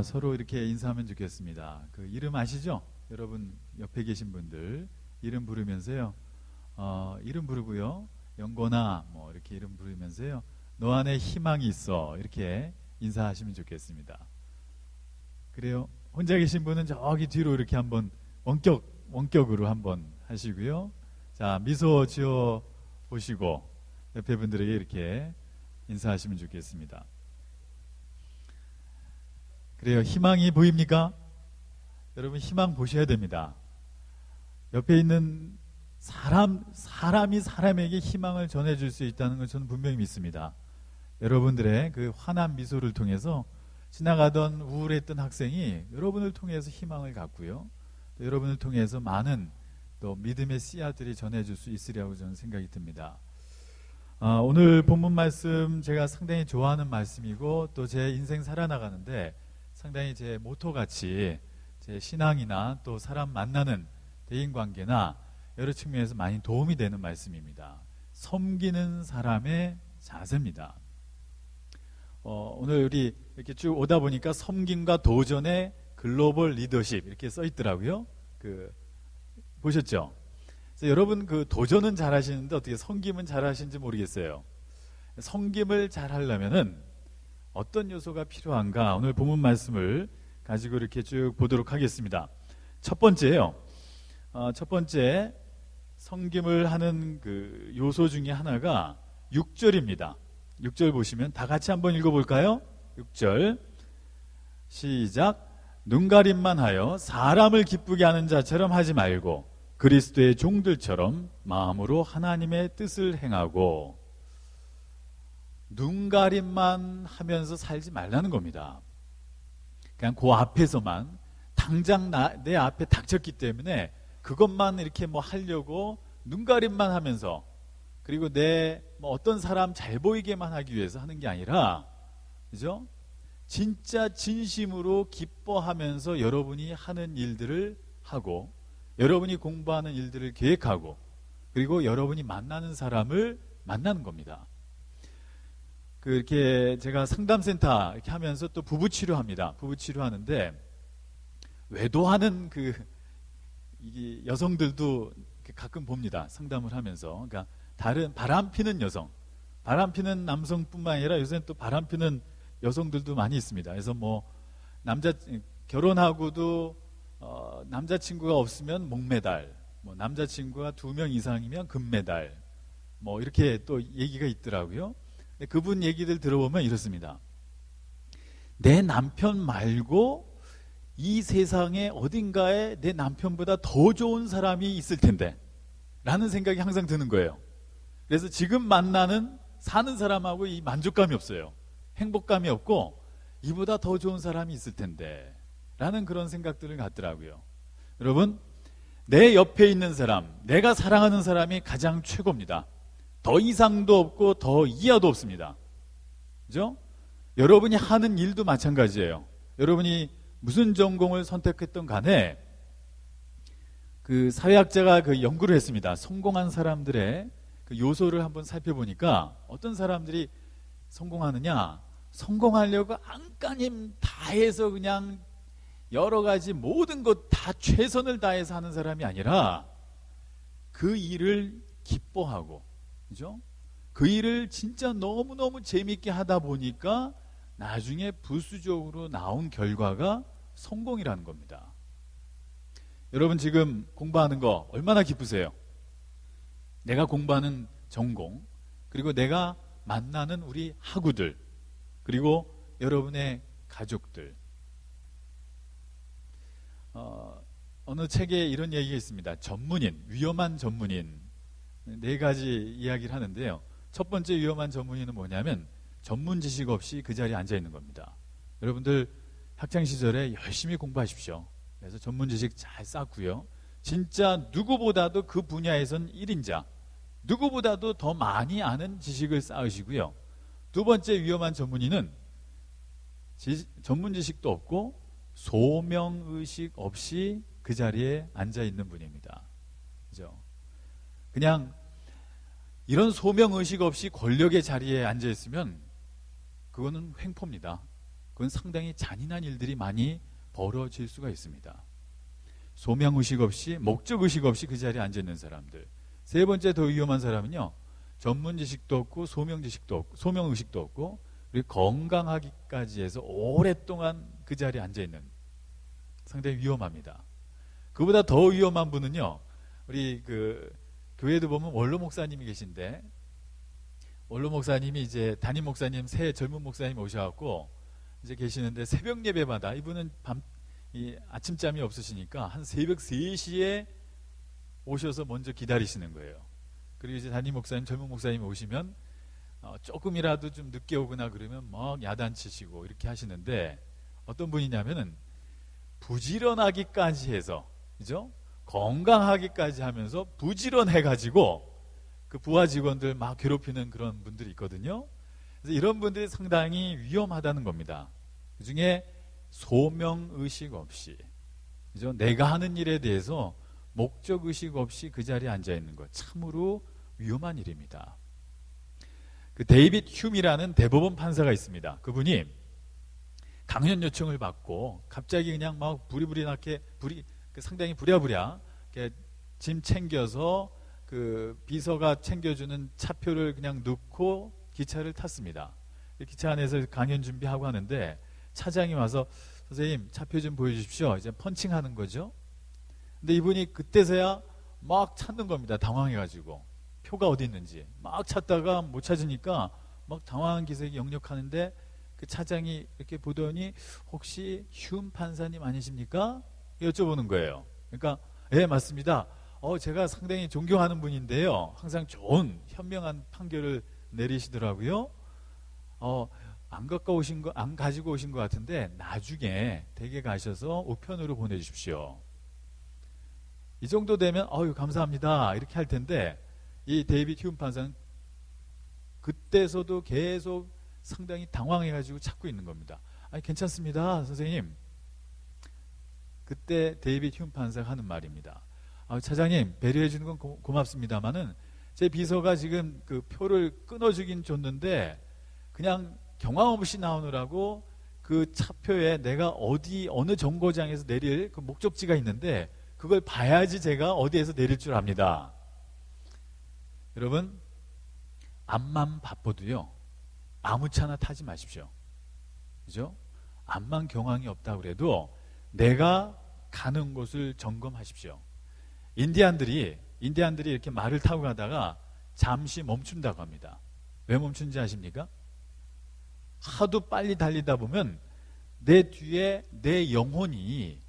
서로 이렇게 인사하면 좋겠습니다. 그 이름 아시죠? 여러분 옆에 계신 분들 이름 부르면서요. 이름 부르고요. 영곤아 뭐 이렇게 이름 부르면서요. 너 안에 희망이 있어 이렇게 인사하시면 좋겠습니다. 그래요. 혼자 계신 분은 저기 뒤로 이렇게 한번 원격으로 한번 하시고요. 자, 미소 지어 보시고 옆에 분들에게 이렇게 인사하시면 좋겠습니다. 그래요. 희망이 보입니까? 여러분 희망 보셔야 됩니다. 옆에 있는 사람이 사람에게 희망을 전해줄 수 있다는 걸 저는 분명히 믿습니다. 여러분들의 그 환한 미소를 통해서 지나가던 우울했던 학생이 여러분을 통해서 희망을 갖고요. 또 여러분을 통해서 많은 또 믿음의 씨앗들이 전해줄 수 있으리라고 저는 생각이 듭니다. 오늘 본문 말씀 제가 상당히 좋아하는 말씀이고 또 제 인생 살아나가는데 상당히 제 모토같이 제 신앙이나 또 사람 만나는 대인관계나 여러 측면에서 많이 도움이 되는 말씀입니다. 섬기는 사람의 자세입니다. 오늘 우리 이렇게 쭉 오다 보니까 섬김과 도전의 글로벌 리더십 이렇게 써 있더라고요. 보셨죠? 그래서 여러분 그 도전은 잘 하시는데 어떻게 섬김은 잘 하시는지 모르겠어요. 섬김을 잘 하려면은 어떤 요소가 필요한가 오늘 본문 말씀을 가지고 이렇게 쭉 보도록 하겠습니다. 첫 번째요. 첫 번째 섬김을 하는 그 요소 중에 하나가 6절입니다. 6절 보시면 다 같이 한번 읽어볼까요? 6절 시작. 눈가림만 하여 사람을 기쁘게 하는 자처럼 하지 말고 그리스도의 종들처럼 마음으로 하나님의 뜻을 행하고. 눈가림만 하면서 살지 말라는 겁니다. 그냥 그 앞에서만 당장 내 앞에 닥쳤기 때문에 그것만 이렇게 뭐 하려고 눈가림만 하면서 그리고 내 뭐 어떤 사람 잘 보이게만 하기 위해서 하는 게 아니라, 그죠? 진짜 진심으로 기뻐하면서 여러분이 하는 일들을 하고 여러분이 공부하는 일들을 계획하고 그리고 여러분이 만나는 사람을 만나는 겁니다. 이렇게 제가 상담센터 이렇게 하면서 또 부부 치료합니다. 부부 치료하는데 외도하는 이 여성들도 가끔 봅니다. 상담을 하면서. 그러니까 다른 바람피는 여성, 바람피는 남성뿐만 아니라 요새는 또 바람피는 여성들도 많이 있습니다. 그래서 뭐 결혼하고도 남자친구가 없으면 목메달, 뭐 남자친구가 2명 이상이면 금메달, 뭐 이렇게 또 얘기가 있더라고요. 근데 그분 얘기들 들어보면 이렇습니다. 내 남편 말고 이 세상에 어딘가에 내 남편보다 더 좋은 사람이 있을 텐데 라는 생각이 항상 드는 거예요. 그래서 지금 사는 사람하고 이 만족감이 없어요. 행복감이 없고 이보다 더 좋은 사람이 있을 텐데 라는 그런 생각들을 갖더라고요. 여러분, 내 옆에 있는 사람, 내가 사랑하는 사람이 가장 최고입니다. 더 이상도 없고 더 이하도 없습니다. 그죠? 여러분이 하는 일도 마찬가지예요. 여러분이 무슨 전공을 선택했던 간에 그 사회학자가 그 연구를 했습니다. 성공한 사람들의 그 요소를 한번 살펴보니까 어떤 사람들이 성공하느냐, 성공하려고 안간힘 다해서 그냥 여러 가지 모든 것 다 최선을 다해서 하는 사람이 아니라 그 일을 기뻐하고, 그죠? 그 일을 진짜 너무너무 재밌게 하다 보니까 나중에 부수적으로 나온 결과가 성공이라는 겁니다. 여러분 지금 공부하는 거 얼마나 기쁘세요? 내가 공부하는 전공, 그리고 내가 만나는 우리 학우들, 그리고 여러분의 가족들. 어느 책에 이런 얘기가 있습니다. 전문인, 위험한 전문인. 4가지 이야기를 하는데요. 첫 번째 위험한 전문인은 뭐냐면 전문 지식 없이 그 자리에 앉아 있는 겁니다. 여러분들 학창 시절에 열심히 공부하십시오. 그래서 전문 지식 잘 쌓고요. 진짜 누구보다도 그 분야에선 1인자, 누구보다도 더 많이 아는 지식을 쌓으시고요. 두 번째 위험한 전문인은 전문 지식도 없고 소명의식 없이 그 자리에 앉아 있는 분입니다. 그죠? 그냥 이런 소명의식 없이 권력의 자리에 앉아 있으면 그거는 횡포입니다. 그건 상당히 잔인한 일들이 많이 벌어질 수가 있습니다. 소명의식 없이, 목적의식 없이 그 자리에 앉아있는 사람들. 세 번째 더 위험한 사람은요, 전문지식도 없고 소명지식도 없고 소명의식도 없고 그리고 건강하기까지 해서 오랫동안 그 자리에 앉아있는, 상당히 위험합니다. 그보다 더 위험한 분은요, 우리 그 교회도 보면 원로 목사님이 계신데, 원로 목사님이 이제 담임 목사님, 새 젊은 목사님 오셔갖고 이제 계시는데, 새벽 예배마다 이분은 아침잠이 없으시니까 한 새벽 3시에 오셔서 먼저 기다리시는 거예요. 그리고 이제 담임 목사님, 젊은 목사님이 오시면 조금이라도 좀 늦게 오거나 그러면 막 야단치시고 이렇게 하시는데, 어떤 분이냐면은 부지런하기까지 해서, 그죠? 건강하기까지 하면서 부지런해가지고 그 부하 직원들 막 괴롭히는 그런 분들이 있거든요. 그래서 이런 분들이 상당히 위험하다는 겁니다. 그 중에 소명의식 없이, 그죠? 내가 하는 일에 대해서 목적의식 없이 그 자리에 앉아있는 것, 참으로 위험한 일입니다. 그 데이빗 흉이라는 대법원 판사가 있습니다. 그분이 강연 요청을 받고 갑자기 그냥 막 부리부리나게 상당히 부랴부랴 짐 챙겨서 그 비서가 챙겨주는 차표를 그냥 넣고 기차를 탔습니다. 기차 안에서 강연 준비하고 하는데 차장이 와서 선생님 차표 좀 보여주십시오. 이제 펀칭하는 거죠. 근데 이분이 그때서야 막 찾는 겁니다. 당황해가지고 표가 어디 있는지 막 찾다가 못 찾으니까 막 당황한 기색이 역력하는데, 그 차장이 이렇게 보더니 혹시 흉 판사님 아니십니까? 여쭤보는 거예요. 그러니까 예, 맞습니다. 제가 상당히 존경하는 분인데요, 항상 좋은 현명한 판결을 내리시더라고요. 안 가지고 오신 것 같은데 나중에 댁에 가셔서 우편으로 보내주십시오. 이 정도 되면 감사합니다 이렇게 할 텐데, 이 데이빗 휴 판사는 그때서도 계속 상당히 당황해가지고 찾고 있는 겁니다. 아니 괜찮습니다 선생님. 그때 데이빗 휴 판사가 하는 말입니다. 차장님 배려해 주는 건 고맙습니다만은 제 비서가 지금 그 표를 끊어주긴 줬는데 그냥 경황 없이 나오느라고 그 차표에 내가 어느 정거장에서 내릴 그 목적지가 있는데 그걸 봐야지 제가 어디에서 내릴 줄 압니다. 여러분, 앞만 바빠도요 아무 차나 타지 마십시오. 그죠? 앞만 경황이 없다 그래도 내가 가는 곳을 점검하십시오. 인디안들이 이렇게 말을 타고 가다가 잠시 멈춘다고 합니다. 왜 멈춘지 아십니까? 하도 빨리 달리다 보면 내 뒤에 내 영혼이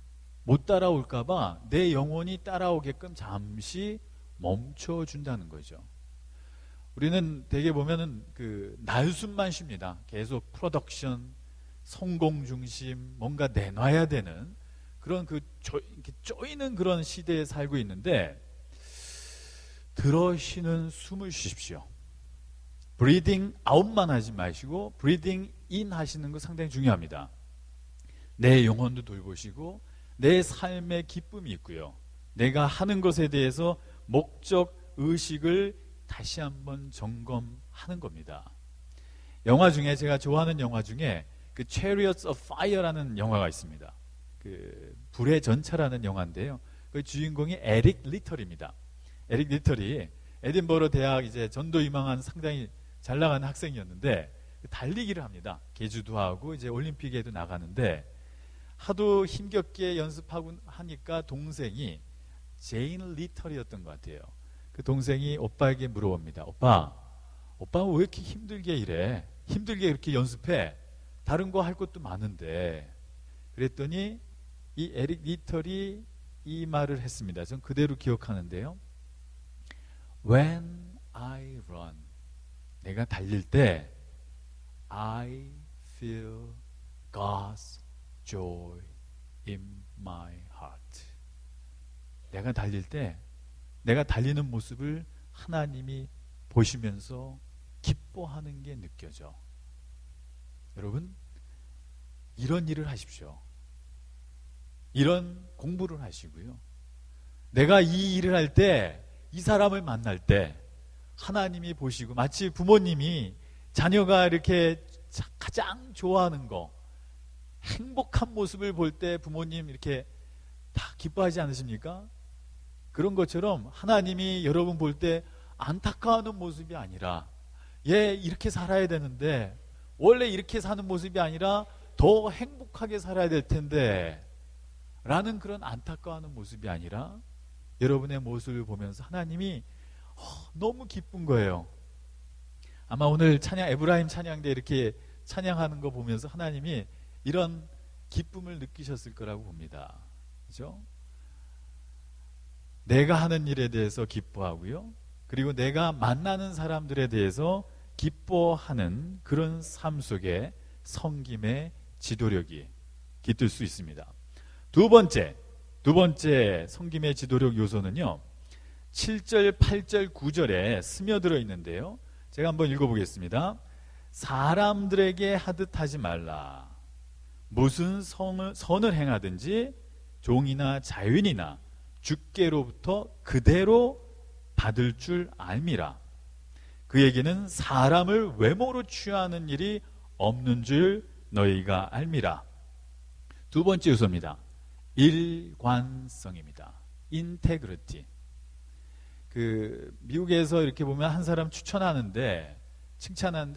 못 따라올까봐 내 영혼이 따라오게끔 잠시 멈춰준다는 거죠. 우리는 대개 보면은 그 날숨만 쉽니다. 계속 프로덕션, 성공 중심, 뭔가 내놔야 되는 그런 이렇게 쪼이는 그런 시대에 살고 있는데, 들어 쉬는 숨을 쉬십시오. 브리딩 아웃만 하지 마시고 브리딩 인 하시는 거 상당히 중요합니다. 내 영혼도 돌보시고 내 삶의 기쁨이 있고요, 내가 하는 것에 대해서 목적 의식을 다시 한번 점검하는 겁니다. 영화 중에 제가 좋아하는 영화 중에 그 Chariots of Fire라는 영화가 있습니다. 그 불의 전차라는 영화인데요, 그 주인공이 에릭 리털입니다. 에릭 리털이 에딘버러 대학 이제 전도 유망한 상당히 잘 나가는 학생이었는데 달리기를 합니다. 계주도 하고 이제 올림픽에도 나가는데 하도 힘겹게 연습하고 하니까 동생이 제인 리털이었던 것 같아요. 그 동생이 오빠에게 물어봅니다. 오빠 왜 이렇게 힘들게 일해? 힘들게 이렇게 연습해? 다른 거 할 것도 많은데. 그랬더니 이 에릭 리털이 이 말을 했습니다. 전 그대로 기억하는데요. When I run, 내가 달릴 때 I feel God's joy in my heart. 내가 달릴 때 내가 달리는 모습을 하나님이 보시면서 기뻐하는 게 느껴져. 여러분, 이런 일을 하십시오. 이런 공부를 하시고요, 내가 이 일을 할 때, 이 사람을 만날 때 하나님이 보시고, 마치 부모님이 자녀가 이렇게 가장 좋아하는 거, 행복한 모습을 볼 때 부모님 이렇게 다 기뻐하지 않으십니까? 그런 것처럼 하나님이 여러분 볼 때 안타까워하는 모습이 아니라, 얘 이렇게 살아야 되는데 원래 이렇게 사는 모습이 아니라 더 행복하게 살아야 될 텐데 라는 그런 안타까워하는 모습이 아니라, 여러분의 모습을 보면서 하나님이 너무 기쁜 거예요. 아마 오늘 찬양, 에브라임 찬양대 이렇게 찬양하는 거 보면서 하나님이 이런 기쁨을 느끼셨을 거라고 봅니다. 그죠? 내가 하는 일에 대해서 기뻐하고요, 그리고 내가 만나는 사람들에 대해서 기뻐하는 그런 삶 속에 섬김의 지도력이 깃들 수 있습니다. 두 번째 섬김의 지도력 요소는요, 7절, 8절, 9절에 스며들어 있는데요, 제가 한번 읽어보겠습니다. 사람들에게 하듯 하지 말라. 무슨 선을 행하든지 종이나 자윤이나 주께로부터 그대로 받을 줄 알미라. 그에게는 사람을 외모로 취하는 일이 없는 줄 너희가 알미라. 두 번째 요소입니다. 일관성입니다. 인테그리티. 미국에서 이렇게 보면 한 사람 칭찬하는데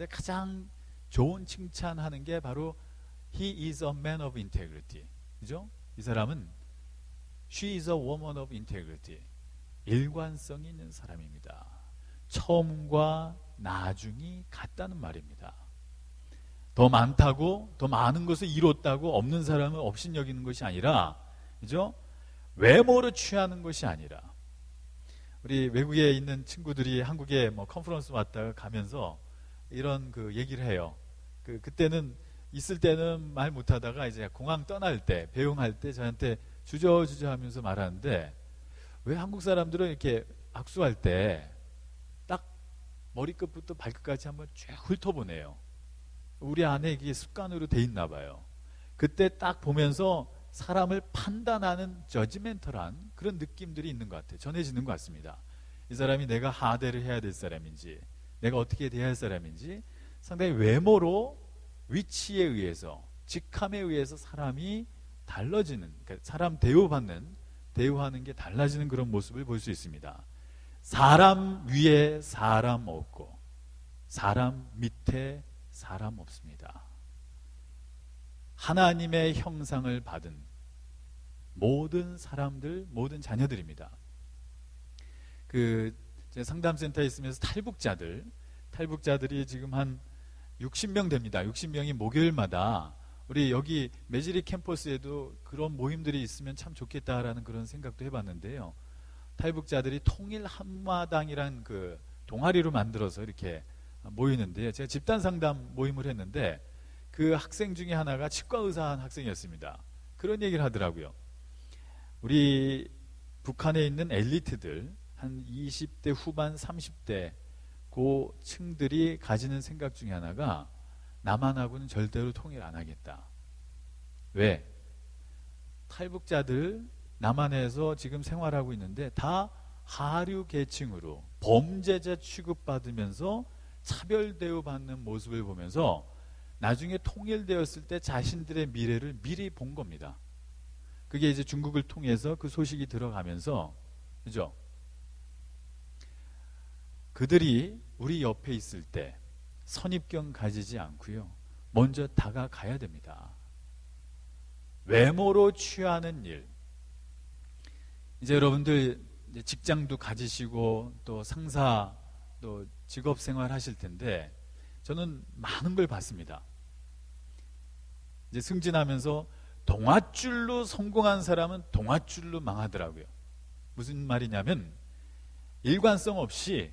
가장 좋은 칭찬하는 게 바로 He is a man of integrity. 그죠? 이 사람은 She is a woman of integrity. 일관성이 있는 사람입니다. 처음과 나중이 같다는 말입니다. 더 많다고, 더 많은 것을 이뤘다고 없는 사람을 업신여기는 것이 아니라, 그죠? 외모로 취하는 것이 아니라, 우리 외국에 있는 친구들이 한국에 컨퍼런스 왔다가 가면서 이런 얘기를 해요. 그때는 있을 때는 말 못하다가 이제 공항 떠날 때, 배웅할 때 저한테 주저주저 하면서 말하는데, 왜 한국 사람들은 이렇게 악수할 때 딱 머리끝부터 발끝까지 한번 쭉 훑어보네요. 우리 안에 이게 습관으로 돼 있나 봐요. 그때 딱 보면서 사람을 판단하는 저지멘털한 그런 느낌들이 있는 것 같아요. 전해지는 것 같습니다. 이 사람이 내가 하대를 해야 될 사람인지, 내가 어떻게 대해야 할 사람인지 상당히 외모로, 위치에 의해서, 직함에 의해서 사람이 달라지는, 그러니까 사람 대우하는 게 달라지는 그런 모습을 볼 수 있습니다. 사람 위에 사람 없고 사람 밑에 사람 없습니다. 하나님의 형상을 받은 모든 사람들, 모든 자녀들입니다. 상담센터에 있으면서 탈북자들이 지금 한 60명 됩니다. 60명이 목요일마다 우리 여기 매지리 캠퍼스에도 그런 모임들이 있으면 참 좋겠다라는 그런 생각도 해봤는데요. 탈북자들이 통일 한마당이란 동아리로 만들어서 이렇게 모이는데요. 제가 집단 상담 모임을 했는데 그 학생 중에 하나가 치과의사한 학생이었습니다. 그런 얘기를 하더라고요. 우리 북한에 있는 엘리트들, 한 20대 후반 30대 그 층들이 가지는 생각 중에 하나가 남한하고는 절대로 통일 안 하겠다. 왜? 탈북자들 남한에서 지금 생활하고 있는데 다 하류 계층으로 범죄자 취급받으면서 차별 대우받는 모습을 보면서 나중에 통일되었을 때 자신들의 미래를 미리 본 겁니다. 그게 이제 중국을 통해서 그 소식이 들어가면서, 그죠? 그들이 우리 옆에 있을 때 선입견 가지지 않고요, 먼저 다가가야 됩니다. 외모로 취하는 일, 이제 여러분들 직장도 가지시고 또 상사 또 직업 생활 하실 텐데 저는 많은 걸 봤습니다. 이제 승진하면서 동아줄로 성공한 사람은 동아줄로 망하더라고요. 무슨 말이냐면 일관성 없이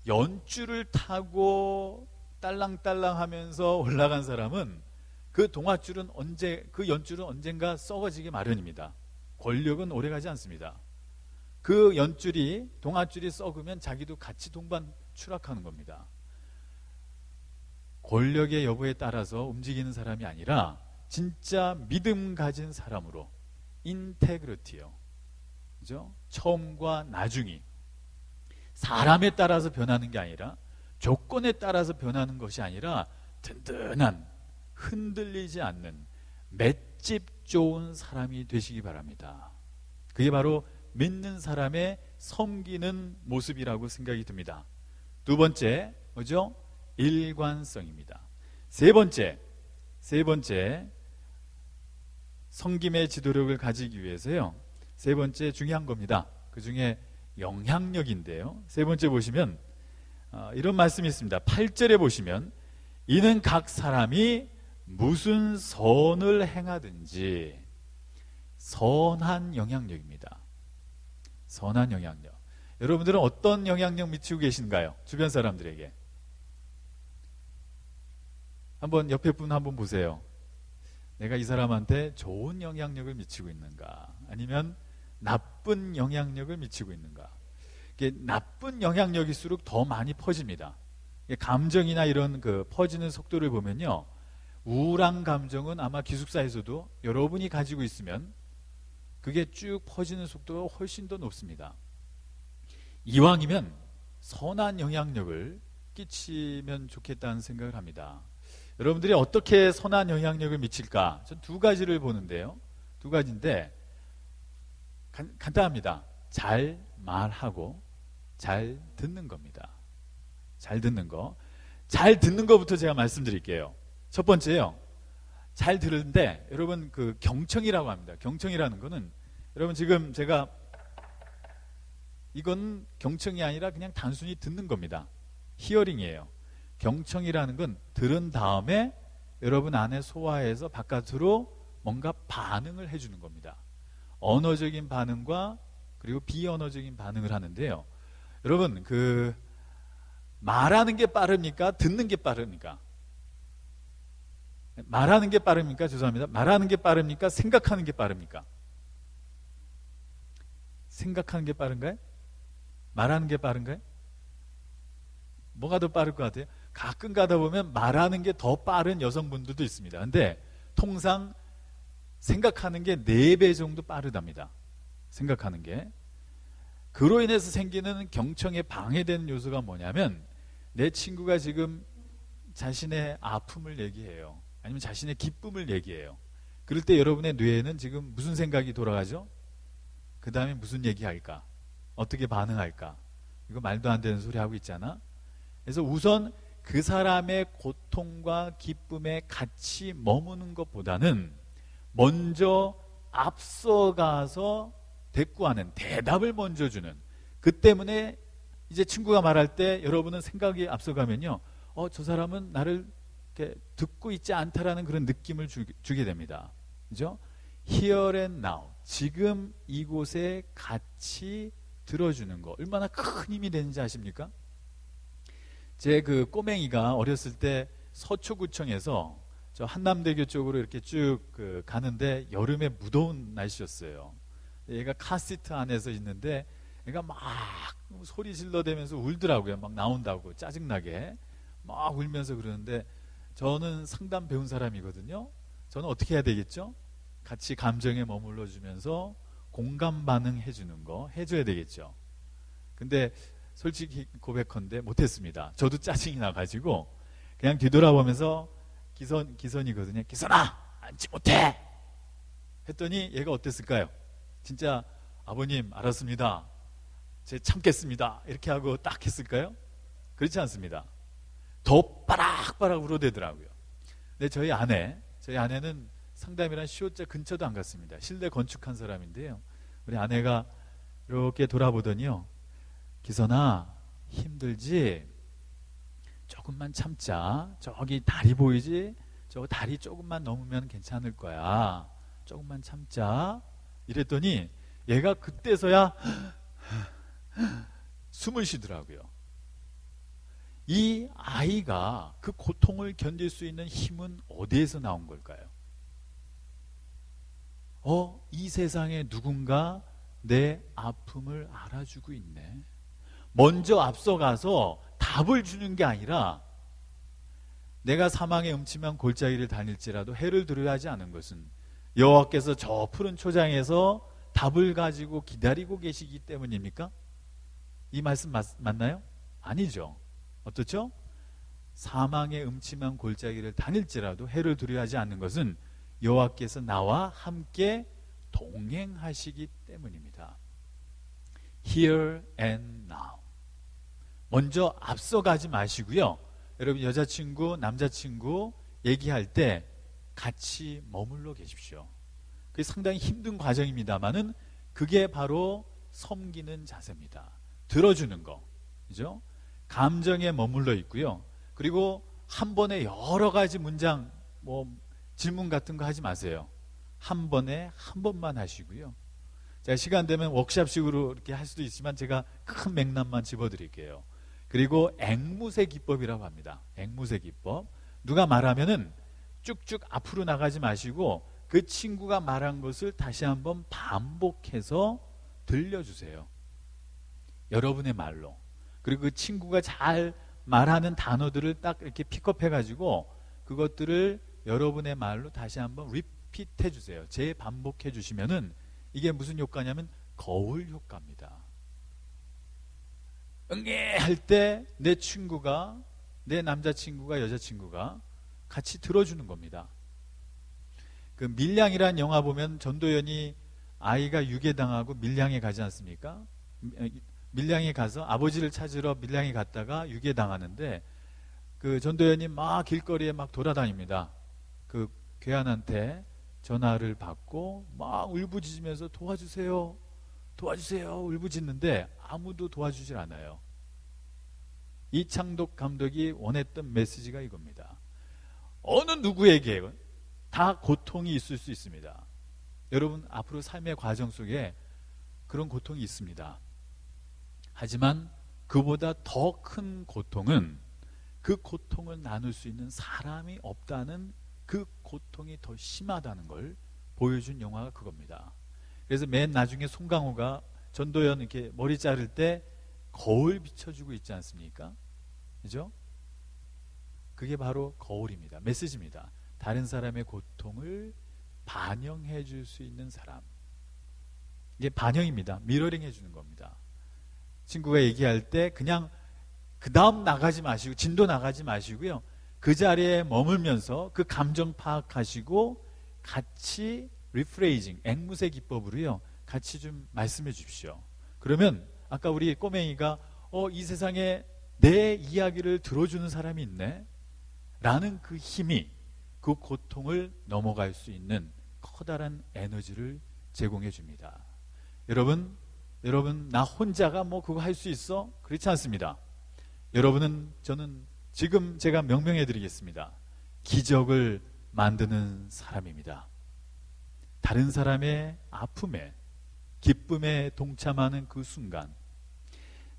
연줄을 타고 딸랑딸랑 하면서 올라간 사람은 그 연줄은 언젠가 썩어지기 마련입니다. 권력은 오래가지 않습니다. 그 동아줄이 썩으면 자기도 같이 동반 추락하는 겁니다. 권력의 여부에 따라서 움직이는 사람이 아니라 진짜 믿음 가진 사람으로, 인테그리티요. 그죠? 처음과 나중이 사람에 따라서 변하는 게 아니라, 조건에 따라서 변하는 것이 아니라 든든한, 흔들리지 않는 맷집 좋은 사람이 되시기 바랍니다. 그게 바로 믿는 사람의 섬기는 모습이라고 생각이 듭니다. 두 번째, 뭐죠? 일관성입니다. 세 번째, 섬김의 지도력을 가지기 위해서요, 세 번째 중요한 겁니다. 그 중에 영향력인데요, 세 번째 보시면 이런 말씀이 있습니다. 8절에 보시면 이는 각 사람이 무슨 선을 행하든지, 선한 영향력입니다. 선한 영향력. 여러분들은 어떤 영향력 미치고 계신가요? 주변 사람들에게. 한번 옆에 분 한번 보세요. 내가 이 사람한테 좋은 영향력을 미치고 있는가, 아니면 나쁜 영향력을 미치고 있는가. 이게 나쁜 영향력일수록 더 많이 퍼집니다. 감정이나 이런 그 퍼지는 속도를 보면요, 우울한 감정은 아마 기숙사에서도 여러분이 가지고 있으면 그게 쭉 퍼지는 속도가 훨씬 더 높습니다. 이왕이면 선한 영향력을 끼치면 좋겠다는 생각을 합니다. 여러분들이 어떻게 선한 영향력을 미칠까? 전 두 가지를 보는데요, 두 가지인데 간단합니다. 잘 말하고 잘 듣는 겁니다. 잘 듣는 거. 잘 듣는 거부터 제가 말씀드릴게요. 첫 번째요, 잘 들은데 여러분 그 경청이라고 합니다. 경청이라는 거는 여러분 지금 제가 이건 경청이 아니라 그냥 단순히 듣는 겁니다. 히어링이에요. 경청이라는 건 들은 다음에 여러분 안에 소화해서 바깥으로 뭔가 반응을 해주는 겁니다. 언어적인 반응과 그리고 비언어적인 반응을 하는데요, 여러분 그 말하는 게 빠릅니까? 듣는 게 빠릅니까? 말하는 게 빠릅니까? 죄송합니다. 말하는 게 빠릅니까? 생각하는 게 빠릅니까? 생각하는 게 빠른가요? 말하는 게 빠른가요? 뭐가 더 빠를 것 같아요? 가끔 가다 보면 말하는 게 더 빠른 여성분들도 있습니다. 근데 통상 생각하는 게 4배 정도 빠르답니다. 생각하는 게. 그로 인해서 생기는 경청에 방해되는 요소가 뭐냐면, 내 친구가 지금 자신의 아픔을 얘기해요. 아니면 자신의 기쁨을 얘기해요. 그럴 때 여러분의 뇌에는 지금 무슨 생각이 돌아가죠? 그 다음에 무슨 얘기할까? 어떻게 반응할까? 이거 말도 안 되는 소리 하고 있잖아. 그래서 우선 그 사람의 고통과 기쁨에 같이 머무는 것보다는 먼저 앞서가서 대꾸하는, 대답을 먼저 주는. 그 때문에 이제 친구가 말할 때 여러분은 생각이 앞서가면요, 저 사람은 나를 이렇게 듣고 있지 않다라는 그런 느낌을 주게 됩니다. 그죠? Here and now, 지금 이곳에 같이 들어주는 거 얼마나 큰 힘이 되는지 아십니까? 제 그 꼬맹이가 어렸을 때 서초구청에서 저 한남대교 쪽으로 이렇게 쭉 가는데 여름에 무더운 날씨였어요. 얘가 카시트 안에서 있는데 얘가 막 소리 질러대면서 울더라고요. 막 나온다고 짜증나게 막 울면서 그러는데, 저는 상담 배운 사람이거든요. 저는 어떻게 해야 되겠죠? 같이 감정에 머물러 주면서 공감 반응해 주는 거 해줘야 되겠죠. 근데 솔직히 고백컨대 못했습니다. 저도 짜증이 나가지고 그냥 뒤돌아보면서 기선이거든요. 기선아, 앉지 못해! 했더니 얘가 어땠을까요? 진짜 아버님 알았습니다, 제 참겠습니다, 이렇게 하고 딱 했을까요? 그렇지 않습니다. 더 빠락빠락 울어대더라고요. 근데 저희 아내는 상담이란 시옷자 근처도 안 갔습니다. 실내 건축한 사람인데요, 우리 아내가 이렇게 돌아보더니요, 기선아 힘들지? 조금만 참자. 저기 다리 보이지? 저 다리 조금만 넘으면 괜찮을 거야. 조금만 참자. 이랬더니 얘가 그때서야 숨을 쉬더라고요. 이 아이가 그 고통을 견딜 수 있는 힘은 어디에서 나온 걸까요? 이 세상에 누군가 내 아픔을 알아주고 있네. 먼저 앞서가서 답을 주는 게 아니라, 내가 사망의 음침한 골짜기를 다닐지라도 해를 두려워하지 않은 것은 여호와께서 저 푸른 초장에서 답을 가지고 기다리고 계시기 때문입니까? 이 말씀 맞나요? 아니죠. 어떻죠? 사망의 음침한 골짜기를 다닐지라도 해를 두려워하지 않는 것은 여호와께서 나와 함께 동행하시기 때문입니다. Here and now. 먼저 앞서가지 마시고요. 여러분 여자친구, 남자친구 얘기할 때 같이 머물러 계십시오. 그게 상당히 힘든 과정입니다만은 그게 바로 섬기는 자세입니다. 들어주는 거, 그죠? 감정에 머물러 있고요. 그리고 한 번에 여러 가지 문장, 질문 같은 거 하지 마세요. 한 번에 한 번만 하시고요. 제가 시간 되면 워크샵식으로 이렇게 할 수도 있지만 제가 큰 맥락만 집어드릴게요. 그리고 앵무새 기법이라고 합니다. 앵무새 기법. 누가 말하면은 쭉쭉 앞으로 나가지 마시고 그 친구가 말한 것을 다시 한번 반복해서 들려주세요. 여러분의 말로. 그리고 그 친구가 잘 말하는 단어들을 딱 이렇게 픽업해가지고 그것들을 여러분의 말로 다시 한번 리핏해 주세요. 재반복해 주시면은 이게 무슨 효과냐면 거울 효과입니다. 할 때 내 친구가, 내 남자친구가, 여자친구가 같이 들어주는 겁니다. 그 밀양이라는 영화 보면 전도연이 아이가 유괴당하고 밀양에 가지 않습니까? 밀양에 가서 아버지를 찾으러 밀양에 갔다가 유괴당하는데 그 전도연이 막 길거리에 막 돌아다닙니다. 그 괴한한테 전화를 받고 막 울부짖으면서 도와주세요, 도와주세요 울부짖는데 아무도 도와주질 않아요. 이창독 감독이 원했던 메시지가 이겁니다. 어느 누구에게 다 고통이 있을 수 있습니다. 여러분 앞으로 삶의 과정 속에 그런 고통이 있습니다. 하지만 그보다 더 큰 고통은 그 고통을 나눌 수 있는 사람이 없다는 그 고통이 더 심하다는 걸 보여준 영화가 그겁니다. 그래서 맨 나중에 송강호가 전도연 이렇게 머리 자를 때 거울 비춰주고 있지 않습니까? 그죠? 그게 바로 거울입니다. 메시지입니다. 다른 사람의 고통을 반영해 줄 수 있는 사람. 이게 반영입니다. 미러링 해주는 겁니다. 친구가 얘기할 때 그냥 그 다음 나가지 마시고 진도 나가지 마시고요. 그 자리에 머물면서 그 감정 파악하시고 같이 리프레이징, 앵무새 기법으로요. 같이 좀 말씀해 주십시오. 그러면 아까 우리 꼬맹이가 이 세상에 내 이야기를 들어주는 사람이 있네 라는 그 힘이 그 고통을 넘어갈 수 있는 커다란 에너지를 제공해 줍니다. 여러분 나 혼자가 그거 할 수 있어? 그렇지 않습니다. 저는 지금 제가 명명해 드리겠습니다. 기적을 만드는 사람입니다. 다른 사람의 아픔에 기쁨에 동참하는 그 순간,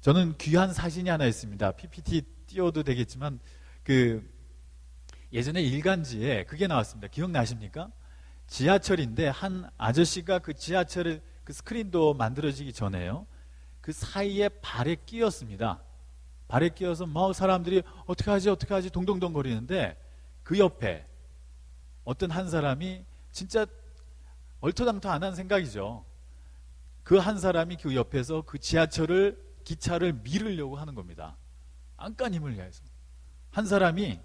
저는 귀한 사진이 하나 있습니다. PPT 띄워도 되겠지만 예전에 일간지에 그게 나왔습니다. 기억나십니까? 지하철인데 한 아저씨가 그 지하철을 그 스크린도 만들어지기 전에요. 그 사이에 발에 끼었습니다. 발에 끼어서 막 사람들이 어떻게 하지 동동동 거리는데 그 옆에 어떤 한 사람이 진짜 얼토당토 안 한 생각이죠. 그 한 사람이 그 옆에서 그 기차를 밀으려고 하는 겁니다. 안간힘을 해서. 한 사람이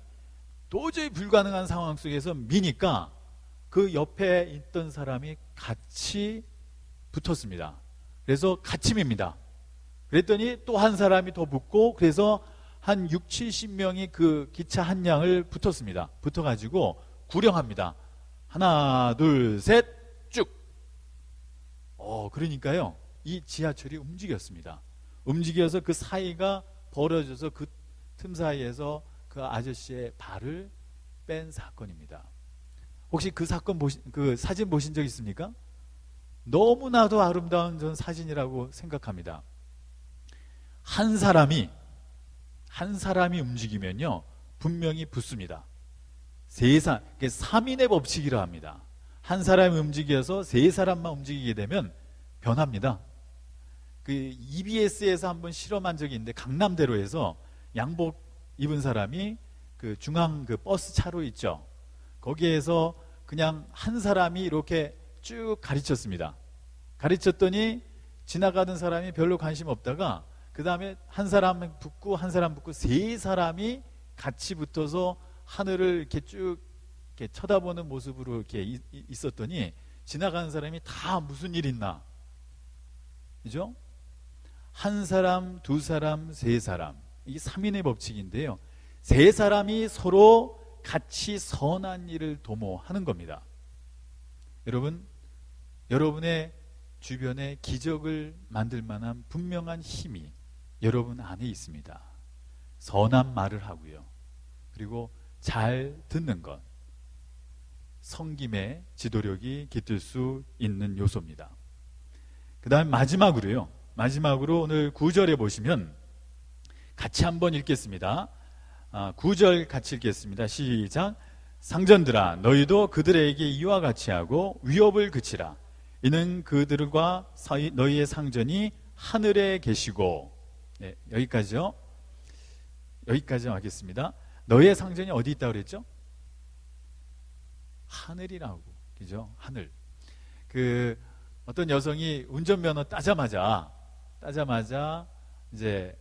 도저히 불가능한 상황 속에서 미니까 그 옆에 있던 사람이 같이 붙었습니다. 그래서 같이 밉니다. 그랬더니 또 한 사람이 더 붙고 그래서 한 6, 70명이 그 기차 한 량을 붙었습니다. 붙어가지고 구령합니다. 하나, 둘, 셋, 쭉. 그러니까요. 이 지하철이 움직였습니다. 움직여서 그 사이가 벌어져서 그 틈 사이에서 그 아저씨의 발을 뺀 사건입니다. 혹시 그 사진 보신 적 있습니까? 너무나도 아름다운 전 사진이라고 생각합니다. 한 사람이 움직이면요 분명히 붙습니다. 3인의 법칙이라 합니다. 한 사람이 움직여서 세 사람만 움직이게 되면 변합니다. 그 EBS에서 한번 실험한 적이 있는데 강남대로에서 양복 입은 사람이 그 중앙 그 버스 차로 있죠. 거기에서 그냥 한 사람이 이렇게 쭉 가르쳤습니다. 가르쳤더니 지나가던 사람이 별로 관심 없다가 그 다음에 한 사람 붙고 세 사람이 같이 붙어서 하늘을 이렇게 쭉 이렇게 쳐다보는 모습으로 이렇게 있었더니 지나가는 사람이 다 무슨 일 있나? 그죠? 한 사람, 두 사람, 세 사람. 이게 3인의 법칙인데요. 세 사람이 서로 같이 선한 일을 도모하는 겁니다. 여러분, 여러분의 주변에 기적을 만들 만한 분명한 힘이 여러분 안에 있습니다. 선한 말을 하고요. 그리고 잘 듣는 것. 섬김의 지도력이 깃들 수 있는 요소입니다. 그 다음 마지막으로 오늘 9절에 보시면 같이 한번 읽겠습니다. 9절 같이 읽겠습니다. 시작. 상전들아 너희도 그들에게 이와 같이 하고 위협을 그치라. 이는 그들과 너희의 상전이 하늘에 계시고. 네, 여기까지요. 여기까지 하겠습니다. 너희의 상전이 어디 있다고 그랬죠? 하늘이라고. 그죠? 하늘. 어떤 여성이 운전면허 따자마자 이제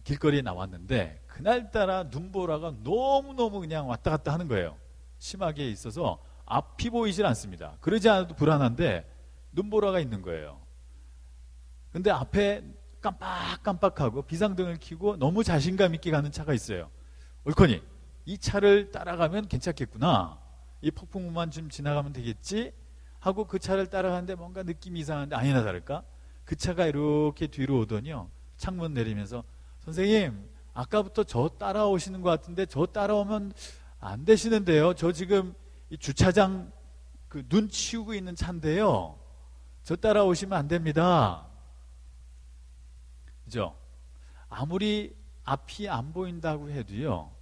길거리에 나왔는데 그날따라 눈보라가 너무너무 그냥 왔다 갔다 하는 거예요. 심하게 있어서 앞이 보이질 않습니다. 그러지 않아도 불안한데 눈보라가 있는 거예요. 근데 앞에 깜빡깜빡하고 비상등을 켜고 너무 자신감 있게 가는 차가 있어요. 옳거니 이 차를 따라가면 괜찮겠구나. 이 폭풍우만 좀 지나가면 되겠지 하고 그 차를 따라가는데 뭔가 느낌이 이상한데 아니나 다를까 그 차가 이렇게 뒤로 오더니요. 창문 내리면서 선생님 아까부터 저 따라오시는 것 같은데 저 따라오면 안 되시는데요. 저 지금 이 주차장 눈 치우고 있는 차인데요. 저 따라오시면 안 됩니다. 그죠? 아무리 앞이 안 보인다고 해도요.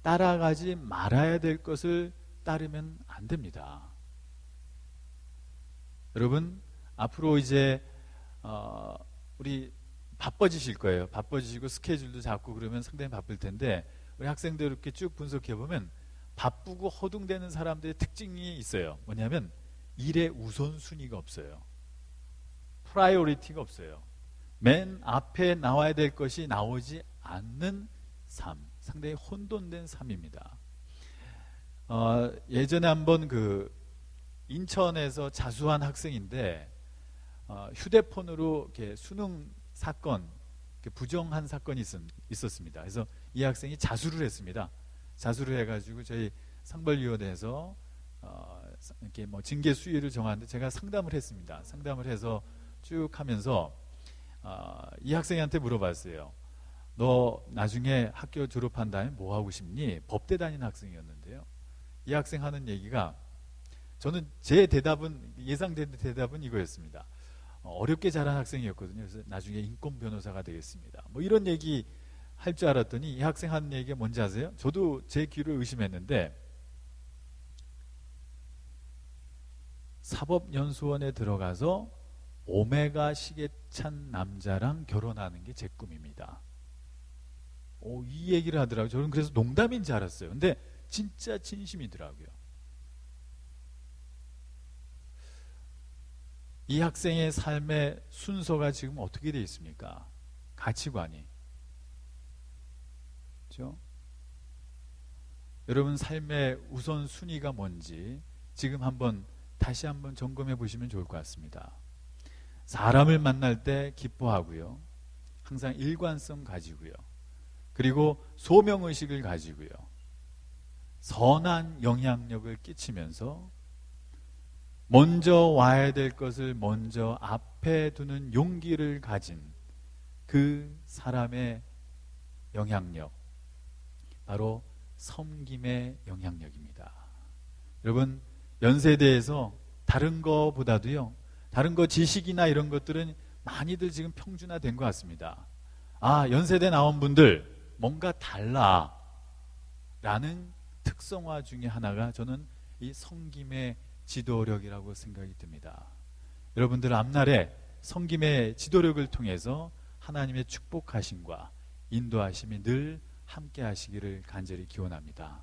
따라가지 말아야 될 것을 따르면 안 됩니다. 여러분 앞으로 이제 우리 바빠지실 거예요. 바빠지시고 스케줄도 잡고 그러면 상당히 바쁠 텐데 우리 학생들 이렇게 쭉 분석해 보면 바쁘고 허둥대는 사람들의 특징이 있어요. 뭐냐면 일의 우선순위가 없어요. 프라이오리티가 없어요. 맨 앞에 나와야 될 것이 나오지 않는 삶, 상당히 혼돈된 삶입니다. 예전에 한번 인천에서 자수한 학생인데 휴대폰으로 이렇게 수능 사건, 부정한 사건이 있었습니다. 그래서 이 학생이 자수를 했습니다. 자수를 해가지고 저희 상벌위원회에서 이렇게 징계 수위를 정하는데 제가 상담을 했습니다. 상담을 해서 쭉 하면서 이 학생한테 물어봤어요. 너 나중에 학교 졸업한 다음에 뭐 하고 싶니? 법대 다니는 학생이었는데요. 이 학생 하는 얘기가 저는 제 대답은 예상된 대답은 이거였습니다. 어렵게 자란 학생이었거든요. 그래서 나중에 인권 변호사가 되겠습니다. 뭐 이런 얘기 할 줄 알았더니 이 학생 하는 얘기가 뭔지 아세요? 저도 제 귀를 의심했는데 사법연수원에 들어가서 오메가 시계 찬 남자랑 결혼하는 게 제 꿈입니다. 이 얘기를 하더라고요. 저는 그래서 농담인 줄 알았어요. 근데 진짜 진심이더라고요. 이 학생의 삶의 순서가 지금 어떻게 되어 있습니까? 가치관이. 그렇죠? 여러분 삶의 우선순위가 뭔지 지금 다시 한번 점검해 보시면 좋을 것 같습니다. 사람을 만날 때 기뻐하고요. 항상 일관성 가지고요. 그리고 소명의식을 가지고요. 선한 영향력을 끼치면서 먼저 와야 될 것을 먼저 앞에 두는 용기를 가진 그 사람의 영향력, 바로 섬김의 영향력입니다. 여러분 연세대에서 다른 거보다도요, 다른 거 지식이나 이런 것들은 많이들 지금 평준화된 것 같습니다. 연세대 나온 분들 뭔가 달라 라는 특성화 중에 하나가 저는 이 섬김의 지도력이라고 생각이 듭니다. 여러분들 앞날에 섬김의 지도력을 통해서 하나님의 축복하심과 인도하심이 늘 함께 하시기를 간절히 기원합니다.